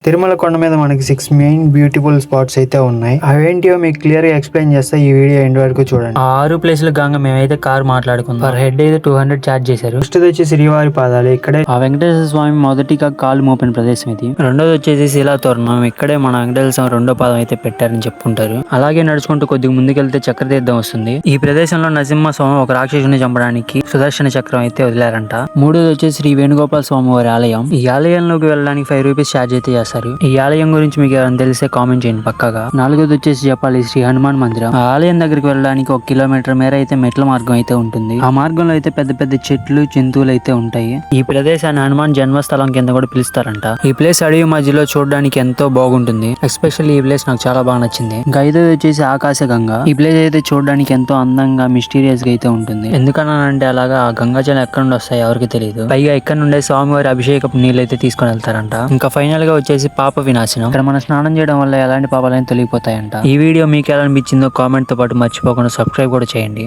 తిరుమల కొండ మీద మనకి 6 మెయిన్ బ్యూటిఫుల్ స్పాట్స్ అయితే ఉన్నాయి. అవేంటియో మీకు క్లియర్ గా ఎక్స్ప్లెయిన్ చేస్తా, ఈ వీడియో ఎండ్ వరకు చూడండి. ఆ 6 ప్లేసులు గాంగా మేమైతే కార్ మాట్లాడుకున్నాం. పర్ హెడ్ అయితే 200 ఛార్జ్ చేశారు. ఫస్ట్ వచ్చి శ్రీవారి పాదాలు. ఇక్కడే ఆ వెంకటేశ్వర స్వామి మొదటిగా కాలు మోపిన ప్రదేశం ఇది. రెండోది వచ్చేసి శిలాతోరణం. ఇక్కడే మన వెంకటేశ్వర స్వామి రెండో పాదం అయితే పెట్టారని చెప్పుకుంటారు. అలాగే నడుచుకుంటూ కొద్దిగా ముందుకెళ్తే చక్రతీర్థం వస్తుంది. ఈ ప్రదేశంలో నరసింహ స్వామి ఒక రాక్షసుని చంపడానికి సుదర్శన చక్రం అయితే వదిలారంట. మూడోది వచ్చేసి శ్రీ వేణుగోపాల స్వామి వారి ఆలయం. ఈ ఆలయంలోకి వెళ్ళడానికి 5 రూపీస్ ఛార్జ్ అయితే చేస్తారు. ఈ ఆలయం గురించి మీకు ఏమైనా తెలిస్తే కామెంట్ చేయండి పక్కగా. నాలుగోది వచ్చేసి చెప్పాలి శ్రీ హనుమాన్ మందిరం. ఆ ఆలయం దగ్గరికి వెళ్ళడానికి 1 కిలోమీటర్ మేర అయితే మెట్ల మార్గం అయితే ఉంటుంది. ఆ మార్గంలో అయితే పెద్ద పెద్ద చెట్లు జంతువులు అయితే ఉంటాయి. ఈ ప్రదేశాన్ని హనుమాన్ జన్మస్థలం కింద కూడా పిలుస్తారంట. ఈ ప్లేస్ అడవి మధ్యలో చూడడానికి ఎంతో బాగుంటుంది. ఎస్పెషల్లీ ఈ ప్లేస్ నాకు చాలా బాగా నచ్చింది. ఇంకా ఐదోది వచ్చేసి ఆకాశగంగా. ఈ ప్లేస్ అయితే చూడడానికి ఎంతో అందంగా మిస్టీరియస్ గా అయితే ఉంటుంది. ఎందుకనంటే అలాగా ఆ గంగాజలం ఎక్కడ నుండి వస్తాయి ఎవరికి తెలియదు. పైగా ఇక్కడ నుండే స్వామివారి అభిషేకపు నీళ్ళు అయితే తీసుకొని వెళ్తారంట. ఇంకా ఫైనల్ గా వచ్చేసి పాప వినాశనం. ఇక్కడ మనం స్నానం చేయడం వల్ల ఎలాంటి పాపాలైనా తొలగిపోతాయంట. ఈ వీడియో మీకు ఎలా అనిపించిందో కామెంట్ తో పాటు మర్చిపోకుండా సబ్స్క్రైబ్ కూడా చేయండి.